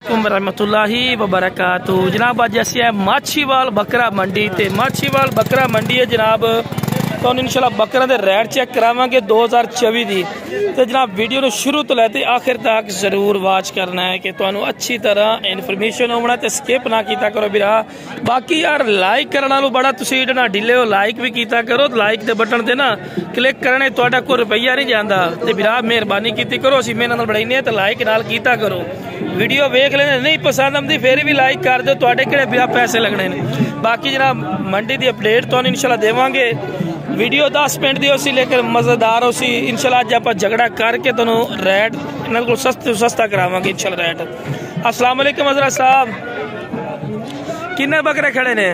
रहमतुल्लाहि व बरकातहू। जनाब अज असी है माछीवाल बकरा मंडी ते माछीवाल बकरा मंडी है जनाब तो इंशाल्लाह बकरा दे रेट चेक करावांगे 2024 दी। तो जनाब वीडियो को शुरू तो लेते आखिर तक जरूर वॉच करना है कि तुहानू अच्छी तरह इन्फॉर्मेशन होना ते स्किप ना कीता करो बिरा। बाकी यार लाइक करने नालों बड़ा तुसीं ना ढिले हो, लाइक भी कीता करो। लाइक दे बटन ते ना क्लिक करने तुहाडा कोई रुपया नहीं जांदा ते बिरा मेहरबानी कीती करो। असीं मेहनत नाल बनाईने ते लाइक नाल कीता करो। वीडियो वेख लेने नहीं पसंद आती फिर भी लाइक कर दो, तुहाडे किहड़े बिरा पैसे लगने ने। बाकी जनाब मंडी की अपडेट तुहानू इंशाल्लाह देवांगे। वीडियो 10 मिनट दी होसी लेकिन मजेदार होसी। इंशाल्लाह अज आप झगड़ा करके तुहानू रेट इन्हां कोल सस्ते सस्ता करावांगे इंशाल्लाह रेट। अस्सलाम वालेकुम हज़रत साहब, किन्ने बकरे खड़े ने?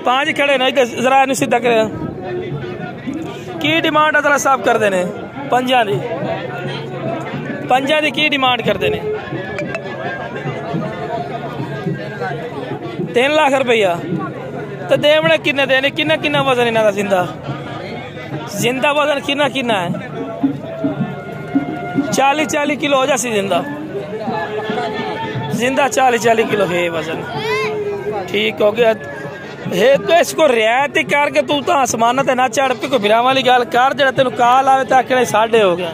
5 खड़े ने। जरा इन्हू सीधा कर की डिमांड हज़रत साहब करते ने? 5 दी की डिमांड करते ने? 3 लाख रुपया। तो देवने किन्ने देने? किन्ना किन्ना वजन इन्हां दा जिंदा? जिंदा वजन किन्ना किन्ना है? 40 किलो हो जासी जिंदा। जिंदा 40 किलो है वजन। ठीक हो गया है। तो इसको रियायत ही करके तू तो आसमान ते ना चढ़ के कोई बिरा वाली गल कर। जरा तेन काल आवे तो आखने 6.5 हो गया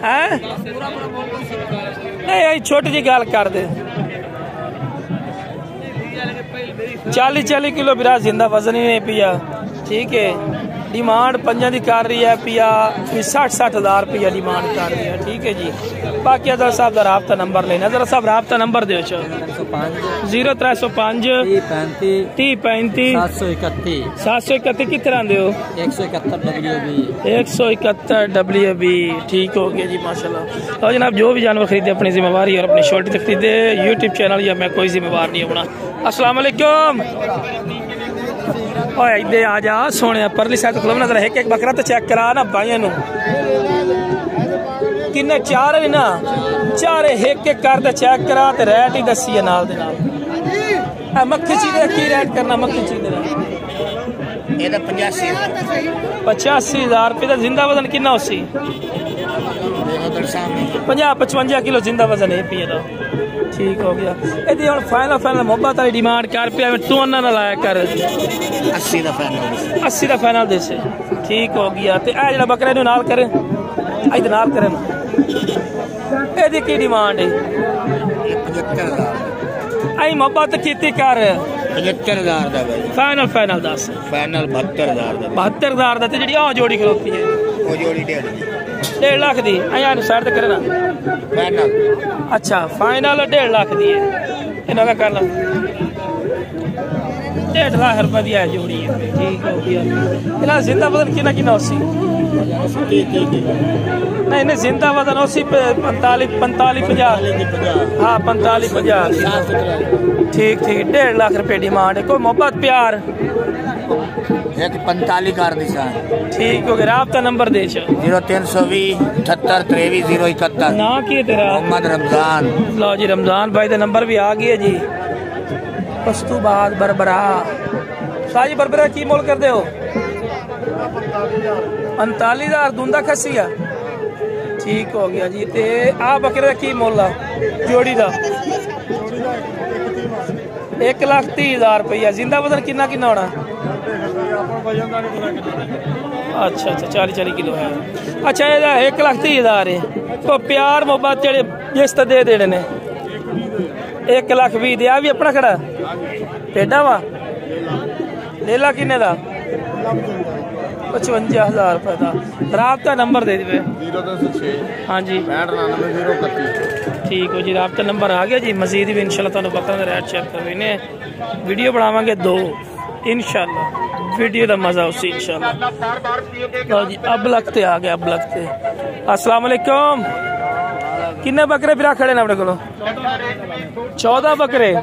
है। नहीं छोटी जी गल कर दे। 40 किलो बिरा जिंदा वजन ही नहीं पिया। ठीक है, डिमांड 5 की कर रही है पिया 60 हज़ार रुपया डिमांड कर रही है। ठीक है जी। बाकी हज़रत साहब का राबता नंबर लेना। हज़रत साहब राबता नंबर दो 0305 30 35 731 कितने आंदे हो? 171 WB। ठीक हो गया जी माशाल्लाह। तो जनाब जो भी जानवर खरीदे अपनी जिम्मेवारी और अपनी शोल्टी तक खरीदे। यूट्यूब चैनल या मैं कोई जिम्मेवार नहीं होना। अस्सलाम वालेकुम। इधे आ जा सोने परली साइड खुला नजर एक एक बकरा तो चेक करा ना भाइयों नु। किन्ने 4 है ना? 4 एक एक कर चेक करा ते रेट ही दसी है नाल दे नाल। मक्खी चीज़ की रेट करना? मक्खी चीज़ ये 85 हज़ार रुपये का। जिंदा वजन किन्ना उसी? 50-55 किलो जिंदा वजन है पिए का। ठीक हो गया। यदि हम फाइनल मोहब्बत वाली डिमांड कर पिया तू ना लाया कर 80 का फाइनल दे से। ठीक हो गया। तो यह जो बकरे नाल करे इधर नाल करे यदि की डिमांड है? 75,000 मोहब्बत की कर 75,000 फाइनल 10 फाइनल 72,000 का। जी जोड़ी खलोती है वो जोड़ी 1.5 लाख दी साइड तक करे ना फाइनल। अच्छा फाइनल 1.5 लाख दी है। इन्होंने कर लो 1.5 लाख रुपए दी है जोड़ी है। ठीक हो गया। इन्हें जिंदा वजन कितना कितना उसी? नहीं जिंदा वजन उसी 45-50। हाँ 45-50। ठीक 1.5 लाख रुपए डिमांड है। कोई मोहब्बत प्यार 45 कर दिशा। ठीक हो गया। राबता नंबर दे 0320 78 23 071। ना की तेरा? मोहम्मद रमजान। लो जी रमजान भाई का नंबर भी आ गया जी। उस तो बाद बरबरा शाही बरबरा की मोल कर दे हो? 45,000 दूंदा खसी है। ठीक हो गया जी। ते आ बकरे की मोल जोड़ी का? 1,30,000 रुपया। जिंदा वजन किन्ना किन्ना होना? अच्छा 40 किलो है। अच्छा 1,30,000 है। तो प्यार मोहब्बत जेड़े जिस दे देने ने 1,20,000 दिया भी अपना खड़ा पेडा वा लेला किन्ने का? 55,000 रुपए का। राबता नंबर दे दे। 0306 हाँ जी 65 ठीक हो जी। राबता नंबर आ गया जी। मजीद भी इंशाल्लाह तुहानू बकरा दा रेट चेक करवाने वीडियो बनावांगे 2 इंशाल्लाह। वीडियो का मजा उसी इंशाल्लाह। लो जी अब लगते आ गए। अब लगते। अस्सलाम वालेकुम। किन्ने बकरे फिर खड़े ने अपने को? 14 बकरे।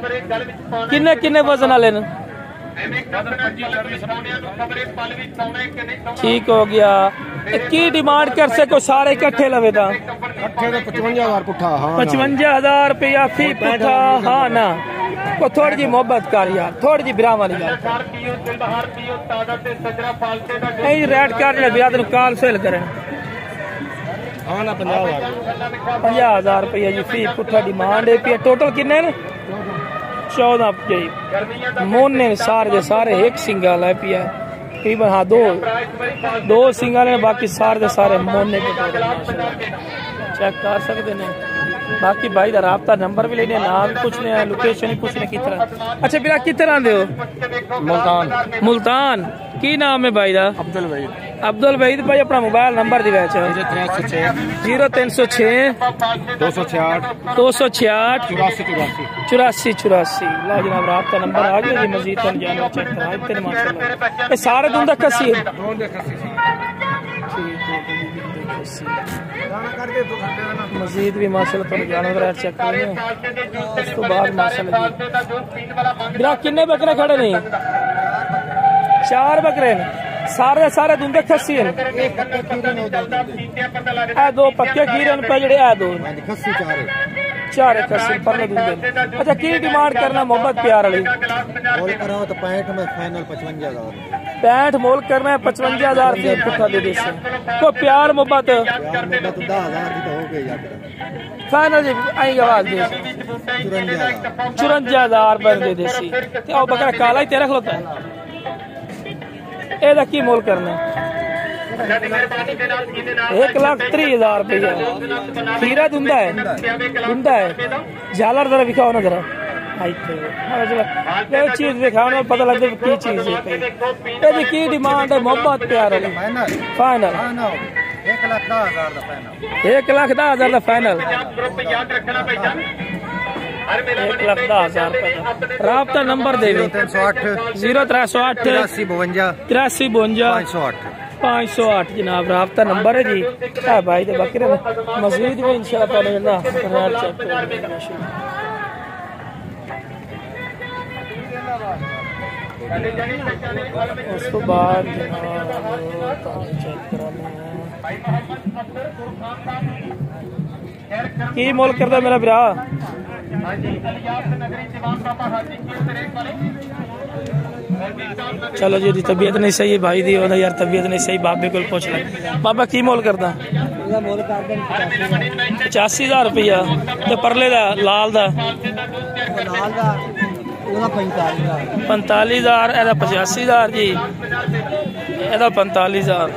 किन्ने किन्ने वजन वाले ने? ठीक हो गया। की डिमांड कर सको सारे इकट्ठे लवे था? 55,000 पुठा। 55,000 रुपया फी पुठा। हाँ ना को थोड़ी जी मोहब्बत कर यार, थोड़ी जी बिरा वाली गल रेट कर बिरा तेन काल सेल करें हाँ ना 50,000 50,000 रुपया जी फी पुट्ठा डिमांड है पिया। टोटल किन्ने ने 14 जी मोने सारे दे सारे एक सिंगल है पिया तकरीबन। हाँ दो सिंगल है बाकी सारे दे सारे मोने के चेक कर सकते हैं। बाकी भाई का राबता नंबर भी लेने नाम भी पूछने लोकेशन भी पूछने की तरह। अच्छा बिरा कितने आंदे हो? मुल्तान की नाम है भाई दा? अब्दुल वहीद भाई अपना मोबाइल नंबर दिवा 0306 266 84 ला जनाब राबता नंबर आ गया जी। मजीद जानना चेक करा माशाल्लाह ये सारे दूध कसी है मजीद भी माशाल्लाह तो जानवर चेक करें उस तो बाद माशाल्लाह बिरा किन्ने बकरे खड़े नहीं? 4 बकरे सारे दूध खस्सी है। दो पक्के खीरे पे जड़े दो चार खस्सी पर दूध। अच्छा की डिमांड करना मोहब्बत प्यार वाली? मोल करो तो 65 में फाइनल 55,000 65 मोल करना है 55,000 से पुट्ठा दे दे को प्यार मोहब्बत 10,000 की तो हो गई फाइनल जी आई आवाज दे 54,000 पर दे देसी ते ओ बकरा काला ही तेरा खलोता है ए दा की मोल करना 1,30,000 रुपया खीरा दुंदा है झालर जरा दिखाओ ना जरा चीज दिखाओ ना पता लगता की चीज है की डिमांड है मोहब्बत प्यार वाली फाइनल 1,10,000 का फाइनल 1,10,000 राबता नंबर दे 0308 83 508 जनाब राबता नंबर है जी। भाई दे बकरे मजीद भी इंशाल्लाह पहले ना चेक उस तो बाद चेक कराना की मोल करता मेरा बिरा? चलो जी तबीयत नहीं सही भाई दी यार तबीयत नहीं सही बाबे को पूछ ले बाबा की मोल करता? 85,000 रुपया ते परले दा लाल दा 45,000 एदा 85,000 जी एदा 45,000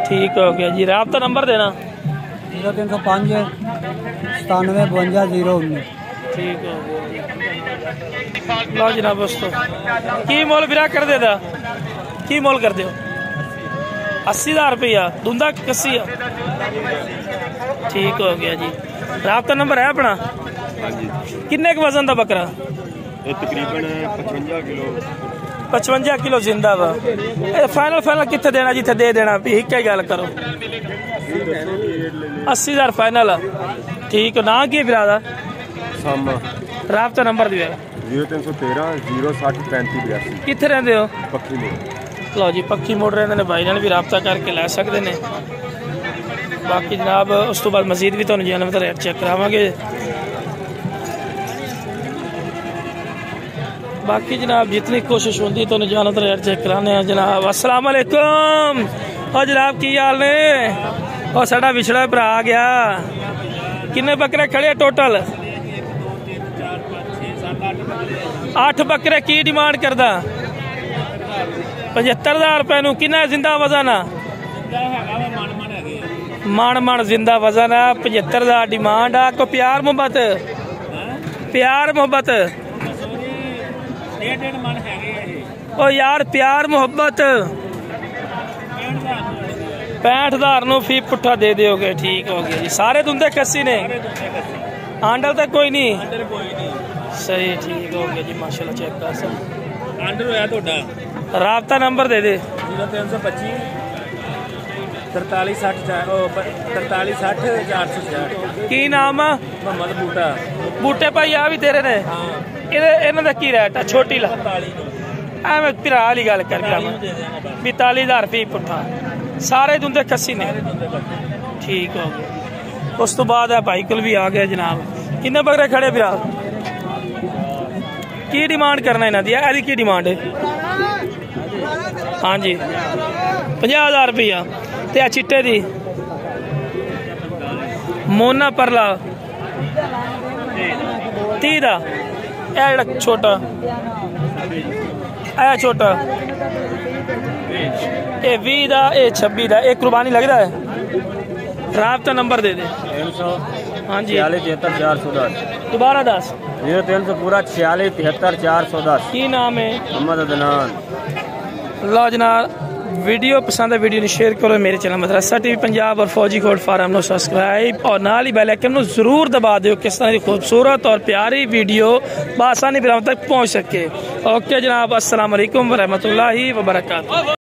ठीक हो गया जी। राबता नंबर देना 0305 97 52 019 ठीक हो गया लो जनाब दोस्तों की मोल बिरा कर देता की मोल कर दो 80,000 रुपया दूंदा कसी ठीक हो गया जी। राबता नंबर है अपना किन्ने के वजन का बकरा? तकरीबन 55 किलो जिंदा वा फाइनल कितने देना जिथे दे देना एक ही गल करो 80,000 फाइनल ठीक ना की फिर राबता नंबर दिया 0313 060 35 82 कितने रहते हो? पक्की मोड़ लो जी पक्की मोड़ रहे भाई ने भी राबता करके लै सकते हैं। बाकी जनाब उस तो बाद मजीद भी तो जानवर का रेट चेक करावांगे। बाकी जनाब जितनी कोशिश होती तो जानवर रेट चेक कराने जनाब। अस्सलाम वालेकुम और जनाब की हाल ने और साडा विछड़ा भरा आ गया किन्ने बकरे खड़े टोटल 8 बकरे की डिमांड करदा 75,000 रुपए नु किन्ना जिंदा वजन मन जिंदा वजन है 75,000 डिमांड है को प्यार मोहब्बत ओ यार प्यार मोहब्बत 65,000 नु फी पुट्ठा दे दोगे ठीक हो गया जी। सारे दुंदे कस्सी ने आंडल तक कोई नहीं सही ठीक हो गया जी माशाल्लाह चेक कर सब आंडर होया तोड़ा। राबता नंबर दे दे 0325 43 60 43 60 460 की नाम है? मोहम्मद बूटा बूटे भाई आ भी तेरे ने इन्हां दा की रेट है? छोटी ला एवं भरा वाली गल कर 42,000 फी पुट्ठा सारे दुंदे कस्सी ने ठीक हो गया। उस तो बाद है भाई कुल भी आ गया जनाब। किन्ने बकरे खड़े फिर की डिमांड करना इन्हों की की डिमांड है? हाँ जी 50,000 रुपया ते चिट्टे दी मोना परला 30 दा ए जड़ा छोटा ए छोटा ए 20 दा ए 26 दा ए कुर्बानी लगदा है। राबता नंबर दे दे। 300 हाँ जी 46 73 410 दोबारा 10 0300 पूरा 46 73 410। की नाम है? मोहम्मद अदनान। लो जनाब वीडियो पसंद है वीडियो ने शेयर करो। मेरे चैनल मदरसा टीवी पंजाब और फौजी कोड फार्म नो सब्सक्राइब और नाल ही बेल आइकन नो जरूर दबा दो किस तरह की खूबसूरत और प्यारी वीडियो बआसानी फिर हम तक पहुँच सके। ओके जनाब, अस्सलाम वालेकुम व रहमतुल्लाहि व बरकातहू।